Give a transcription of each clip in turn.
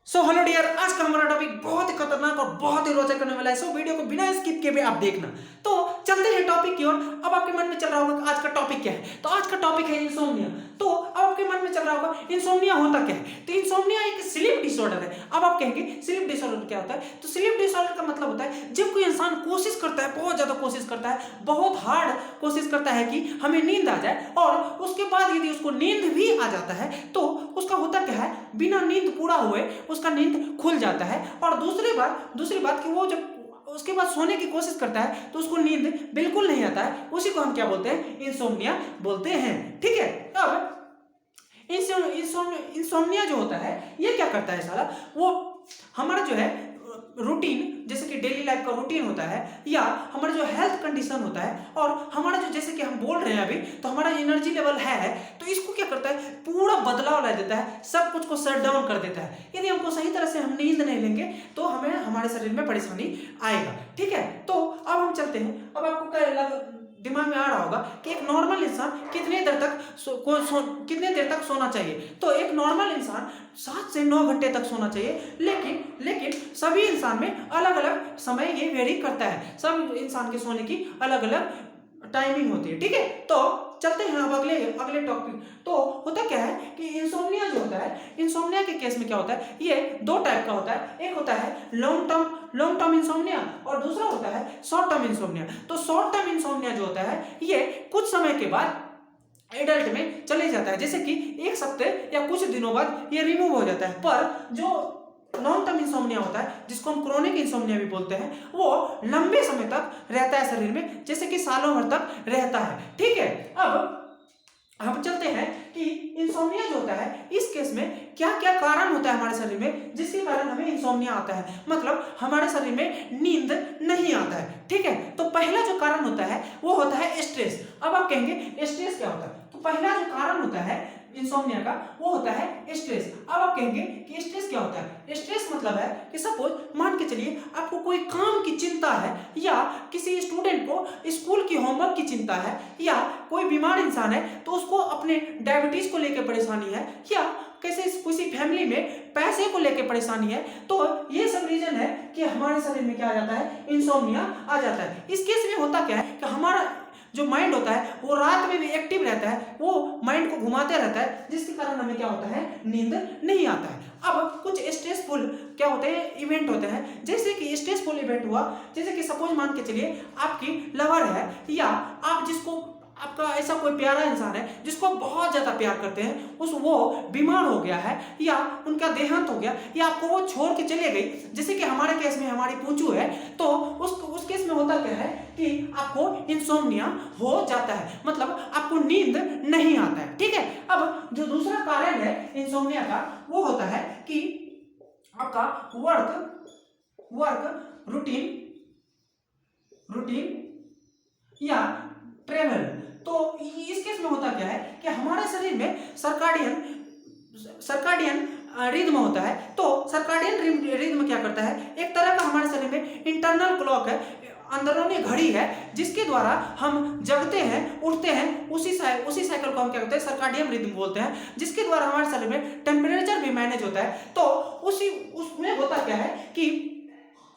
So hello dear, आज का हमारा टॉपिक बहुत ही खतरनाक और बहुत ही रोचक करने वाला है। सो वीडियो को बिना स्किप किए भी आप देखना। तो चलते हैं टॉपिक की ओर। अब आपके मन में चल रहा होगा आज का टॉपिक क्या है। तो आज का टॉपिक है इंसोम्निया। तो अब आपके मन में चल रहा होगा इंसोम्निया होता क्या है। तो इंसोम्निया एक स्लीप डिसऑर्डर है। अब आप कहेंगे स्लीप डिसऑर्डर क्या होता है। तो स्लीप डिसऑर्डर का मतलब होता है जब कोई इंसान कोशिश करता है, बहुत ज्यादा कोशिश करता है, बहुत हार्ड कोशिश करता है कि हमें नींद आ जाए, और उसके बाद यदि उसको नींद भी आ जाता है तो उसका होता क्या है, बिना नींद पूरा हुए उसका नींद खुल जाता है। और दूसरी बात कि वो जब उसके बाद सोने की कोशिश करता है तो उसको नींद बिल्कुल नहीं आता है। उसी को हम क्या बोलते हैं, इंसोम्निया बोलते हैं। ठीक है। अब इंसोम्निया जो होता है ये क्या करता है साला, वो हमारा जो है रूटीन, जैसे कि डेली लाइफ का रूटीन होता है, या हमारा जो हेल्थ कंडीशन होता है, और हमारा जो जैसे कि हम बोल रहे हैं अभी, तो हमारा एनर्जी लेवल है, तो इसको क्या करता है, पूरा बदलाव ला देता है, सब कुछ को शट डाउन कर देता है। यदि हमको सही तरह से हम नींद नहीं लेंगे तो हमें हमारे शरीर में परेशानी आएगा। ठीक है। तो अब हम चलते हैं। अब आपको क्या दिमाग में आ रहा होगा कि एक नॉर्मल इंसान कितने देर तक सोना चाहिए। तो एक नॉर्मल इंसान 7 से 9 घंटे तक सोना चाहिए, लेकिन सभी इंसान में अलग अलग समय ये वेरी करता है। सब इंसान के सोने की अलग अलग टाइमिंग होती है। ठीक है। तो चलते हैं अब अगले टॉपिक। तो होता क्या है कि इंसोम्निया जो होता है, इंसोम्निया के केस में क्या होता है, ये दो टाइप का होता है। एक होता है लॉन्ग टर्म इंसोम्निया, और दूसरा होता है शॉर्ट टर्म इंसोम्निया। तो शॉर्ट टर्म इंसोम्निया जो होता है ये कुछ समय के बाद एडल्ट में चले जाता है, जैसे कि एक सप्ताह या कुछ दिनों बाद ये रिमूव हो जाता है। पर जो लॉन्ग टर्म इंसोम्निया होता है, जिसको हम क्रोनिक इंसोम्निया भी बोलते हैं, वो लंबे समय तक रहता है शरीर में, जैसे कि सालों भर तक रहता है। ठीक है। अब हम चलते हैं कि इंसोम्निया जो होता है, इस केस में क्या क्या कारण होता है हमारे शरीर में जिसके कारण हमें इंसोम्निया आता है, मतलब हमारे शरीर में नींद नहीं आता है। ठीक है। तो पहला जो कारण होता है वो होता है स्ट्रेस। अब आप कहेंगे स्ट्रेस क्या होता है। तो पहला जो कारण होता है इंसोम्निया का वो होता है स्ट्रेस। अब आप कहेंगे कि स्ट्रेस क्या होता है। स्ट्रेस मतलब है कि सपोज मान के चलिए आपको कोई काम की चिंता है, या किसी स्टूडेंट को स्कूल की होमवर्क की चिंता है, या कोई बीमार इंसान है तो उसको अपने डायबिटीज को लेकर परेशानी है, या किसी फैमिली में पैसे को लेकर परेशानी है। तो ये सब रीजन है कि हमारे शरीर में क्या आ जाता है, इंसोम्निया आ जाता है। इस केस में होता क्या है कि हमारा जो माइंड होता है वो रात में भी एक्टिव रहता है, वो माइंड को घुमाते रहता है, जिसके कारण हमें क्या होता है, नींद नहीं आता है। अब कुछ स्ट्रेसफुल क्या होते हैं, इवेंट होते हैं, जैसे कि स्ट्रेसफुल इवेंट हुआ, जैसे कि सपोज मान के चलिए आपकी लवर है, या आप जिसको आपका ऐसा कोई प्यारा इंसान है जिसको बहुत ज्यादा प्यार करते हैं, वो बीमार हो गया है, या उनका देहांत हो गया, या आपको वो छोड़ के चले गई, जैसे कि हमारे केस में हमारी पूंछू है, तो उस केस में होता क्या है कि आपको इंसोम्निया हो जाता है, मतलब आपको नींद नहीं आता है। ठीक है। अब जो दूसरा कारण है इंसोम्निया का वो होता है कि आपका वर्क रूटीन या ट्रेवल। तो इस केस में होता क्या है कि हमारे शरीर में सर्काडियन रिद्म होता है। तो सर्काडियन रिद्म क्या करता है, एक तरह का हमारे शरीर में इंटरनल क्लॉक है, अंदरूनी घड़ी है, जिसके द्वारा हम जगते हैं, उठते हैं। उसी साइकिल को हम क्या कहते हैं, सर्काडियन रिद्म बोलते हैं, जिसके द्वारा हमारे शरीर में टेम्परेचर भी मैनेज होता है। तो उसमें होता क्या है कि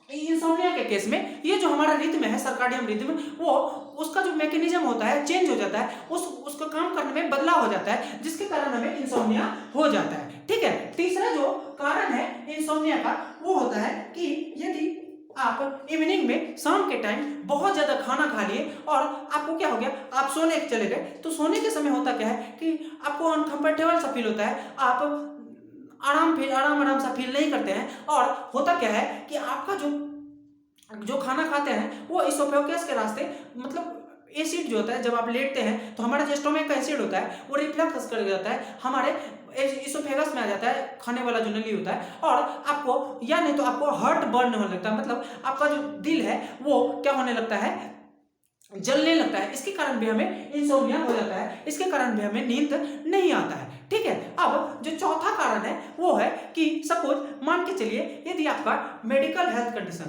इंसोम्निया के केस में ये जो हमारा रिद्म है, सर्काडियन रिद्म, वो उसका जो मैकेनिज्म होता है चेंज हो जाता है, उसका काम करने में बदलाव हो जाता है, जिसके कारण हमें इंसोम्निया हो जाता है। ठीक है। तीसरा जो कारण है इंसोम्निया का वो होता है कि यदि आप इवनिंग में शाम के टाइम बहुत ज्यादा खाना खा लिए और आपको क्या हो गया, आप सोने चले गए, तो सोने के समय होता क्या है कि आपको अनकंफर्टेबल सा फील होता है, आप आराम सा फील नहीं करते हैं। और होता क्या है कि आपका जो खाना खाते हैं वो इसोफेगस के रास्ते, मतलब एसिड जो होता है, जब आप लेटते हैं तो हमारा जो स्टोमक का एसिड होता है वो रिफ्लक्स कर जाता है, हमारे इसोफेगस में आ जाता है, खाने वाला जो नली होता है, और आपको या नहीं तो आपको हार्ट बर्न होने लगता है, मतलब आपका जो दिल है वो क्या होने लगता है, जलने लगता है। इसके कारण भी हमें इंसोम्निया हो जाता है, इसके कारण भी हमें नींद नहीं आता है। ठीक है। अब जो चौथा कारण है वो है कि सपोज मान के चलिए यदि आपका मेडिकल हेल्थ कंडीशन,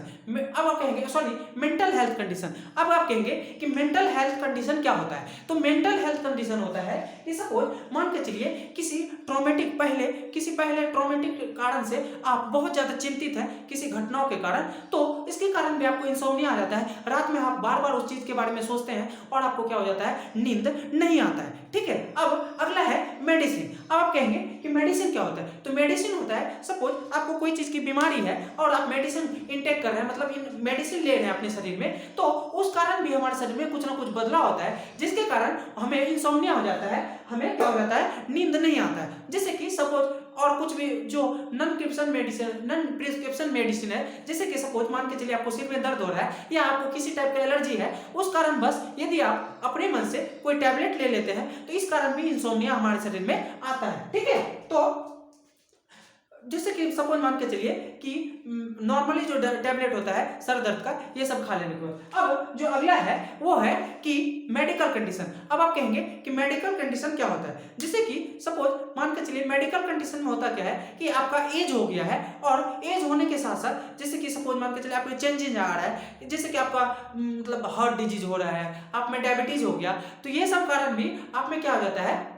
अब आप कहेंगे सॉरी मेंटल हेल्थ कंडीशन, अब आप कहेंगे कि मेंटल हेल्थ कंडीशन क्या होता है। तो मेंटल हेल्थ कंडीशन होता है कि सपोज मान के चलिए किसी पहले ट्रॉमेटिक कारण से आप बहुत ज्यादा चिंतित हैं किसी घटनाओं के कारण, तो इसके कारण भी आपको इंसोम्निया आ जाता है। रात में आप बार बार उस चीज के बारे में सोचते हैं और आपको क्या हो जाता है, नींद नहीं आता है, ठीक है। अब अगला है मेडिसिन। अब आप कहेंगे कि मेडिसिन क्या होता है। तो मेडिसिन होता है सपोज आपको कोई चीज की बीमारी है और आप मेडिसिन इंटेक कर रहे हैं, मतलब मेडिसिन ले रहे हैं अपने शरीर में, तो उस कारण भी हमारे शरीर में कुछ ना कुछ बदलाव होता है जिसके कारण हमें इंसोम्निया हो जाता है, हमें क्या हो जाता है, नींद नहीं आता है। जैसे कि सपोज और कुछ भी जो नॉन प्रिस्क्रिप्शन मेडिसिन है, जैसे कि सपोज मान के चलिए आपको सिर में दर्द हो रहा है या आपको किसी टाइप का एलर्जी है, उस कारण बस यदि आप अपने मन से कोई टैबलेट ले लेते हैं तो इस कारण भी इंसोम्निया हमारे शरीर में आता है, ठीक है। तो जैसे कि सपोज मान के चलिए कि नॉर्मली जो टैबलेट होता है सर दर्द का, ये सब खा लेने के बाद अब जो अगला है वो है कि मेडिकल कंडीशन। अब आप कहेंगे कि मेडिकल कंडीशन क्या होता है। जैसे कि सपोज मान के चलिए मेडिकल कंडीशन में होता क्या है कि आपका एज हो गया है और एज होने के साथ साथ जैसे कि सपोज मान के चलिए आपको चेंजेस आ रहा है, जैसे कि आपका मतलब हार्ट डिजीज हो रहा है, आप में डायबिटीज हो गया, तो ये सब कारण भी आप में क्या हो जाता है,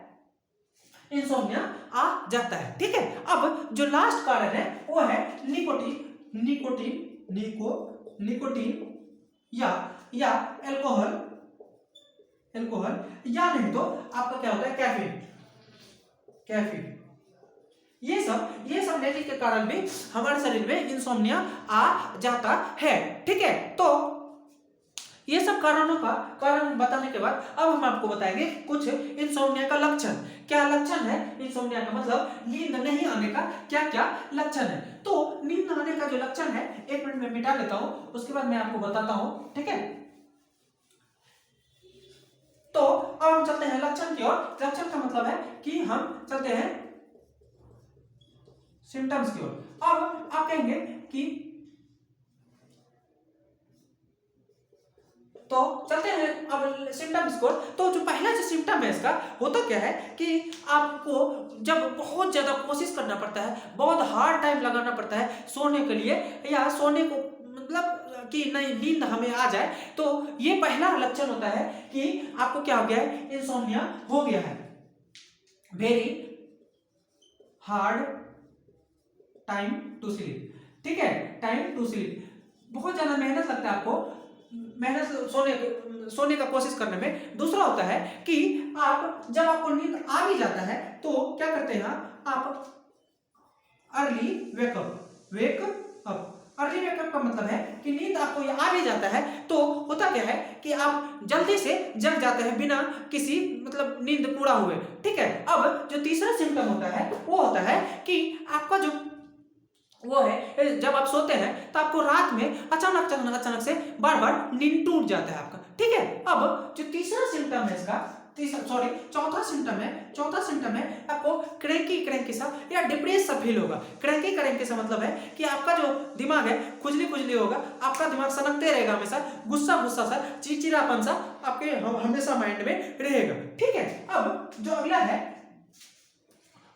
इंसोम्निया आ जाता है, ठीक है। अब जो लास्ट कारण है वो है निकोटीन या अल्कोहल या नहीं तो आपका क्या होता है, कैफीन। ये सब लेने के कारण भी हमारे शरीर में इंसोम्निया आ जाता है, ठीक है। तो ये सब कारण बताने के बाद अब हम आपको बताएंगे कुछ इंसोम्निया का लक्षण। क्या लक्षण है इंसोम्निया का, मतलब नींद नहीं आने का क्या क्या लक्षण है। तो नींद आने का जो लक्षण है, एक मिनट में मिटा लेता हूं, उसके बाद मैं आपको बताता हूं, ठीक है। तो अब हम चलते हैं लक्षण की ओर। लक्षण का मतलब है कि हम चलते हैं सिम्टम्स की ओर। अब आप कहेंगे कि तो चलते हैं अब सिम्टम्स को। तो जो पहला जो सिम्टम है इसका होता क्या है कि आपको जब बहुत ज्यादा कोशिश करना पड़ता है, बहुत हार्ड टाइम लगाना पड़ता है सोने के लिए, या सोने को मतलब कि नहीं नींद हमें आ जाए, तो ये पहला लक्षण होता है कि आपको क्या हो गया है, इंसोम्निया हो गया है। Very hard time to sleep, ठीक है, टाइम टू स्लीप, बहुत ज्यादा मेहनत लगता है आपको, सोने का कोशिश करने में। दूसरा होता है कि आप जब आपको नींद आ भी जाता है तो क्या करते हैं आप अर्ली वेकअप। अर्ली वेकअप का मतलब है कि नींद आपको ये आ भी जाता है तो होता क्या है कि आप जल्दी से जग जाते हैं बिना किसी मतलब नींद पूरा हुए, ठीक है। अब जो तीसरा सिम्टम होता है वो होता है कि आपका जो वो है जब आप सोते हैं तो आपको रात में अचानक से बार बार नींद टूट जाता है आपका, ठीक है। अब जो तीसरा सिम्टम है इसका चौथा सिम्टम है आपको क्रैंकी सा या डिप्रेस सा फील होगा। क्रैंकी सा मतलब है कि आपका जो दिमाग है खुजली होगा, आपका दिमाग सनकते रहेगा, हमेशा गुस्सा सा चिड़चिड़ापन सा आपके हमेशा माइंड में रहेगा, ठीक है। अब जो अगला है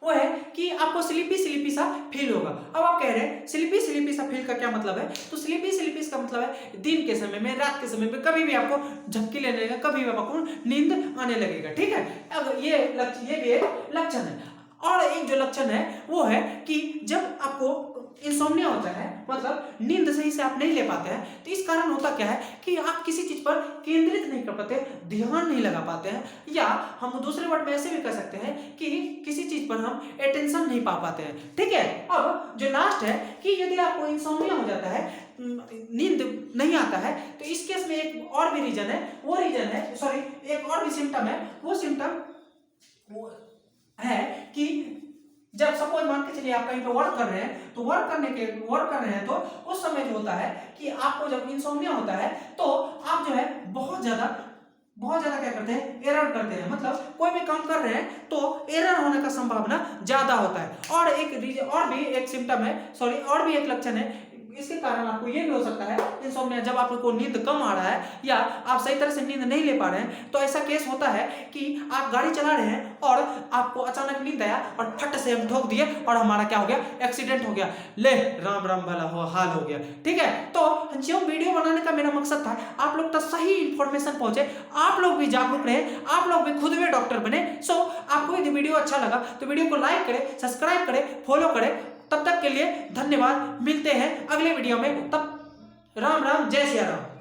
वो है कि आपको स्लीपी सा फील होगा। अब आप कह रहे हैं स्लीपी सा फील का क्या मतलब है। तो स्लीपी का मतलब है दिन के समय में, रात के समय में कभी भी आपको झपकी लेने लगेगा, कभी भी आपको नींद आने लगेगा, ठीक है। अब ये भी एक लक्षण है। और एक जो लक्षण है वो है कि जब आपको इंसोम्निया होता है, मतलब नींद सही से आप नहीं ले पाते हैं, तो इस कारण होता क्या है कि आप किसी चीज पर केंद्रित नहीं कर पाते, ध्यान नहीं लगा पाते हैं, या हम दूसरे वर्ड में ऐसे भी कह सकते हैं कि किसी चीज पर हम अटेंशन नहीं पा पाते हैं, ठीक है। अब जो लास्ट है कि यदि आपको इंसोम्निया हो जाता है, नींद नहीं आता है, तो इस केस में एक और भी रीजन है, एक और भी सिम्टम है। वो सिम्टम है कि जब सपोज मान के चलिए आप कहीं पे वर्क कर रहे हैं, तो वर्क कर रहे हैं तो उस समय जो होता है कि आपको जब इंसोम्निया होता है तो आप जो है बहुत ज्यादा क्या करते हैं, एरर करते हैं। मतलब कोई भी काम कर रहे हैं तो एरर होने का संभावना ज्यादा होता है। और भी एक सिम्टम है, और भी एक लक्षण है, इसके कारण आपको ये भी हो सकता है इंसोम्निया, जब आपको नींद कम आ रहा है या आप सही तरह से नींद नहीं ले पा रहे हैं, तो ऐसा केस होता है कि आप गाड़ी चला रहे हैं और आपको अचानक नींद आया और फट से हम ठोक दिए और हमारा क्या हो गया, एक्सीडेंट हो गया, ले राम राम भला हो हाल हो गया। ठीक है, तो जो वीडियो बनाने का मेरा मकसद था आप लोग तक सही इंफॉर्मेशन पहुंचे, आप लोग भी जागरूक रहे, आप लोग भी खुद में डॉक्टर बने। सो आपको यदि वीडियो अच्छा लगा तो वीडियो को लाइक करें, सब्सक्राइब करें, फॉलो करें। तब तक के लिए धन्यवाद, मिलते हैं अगले वीडियो में। तब राम राम, जय सिया राम।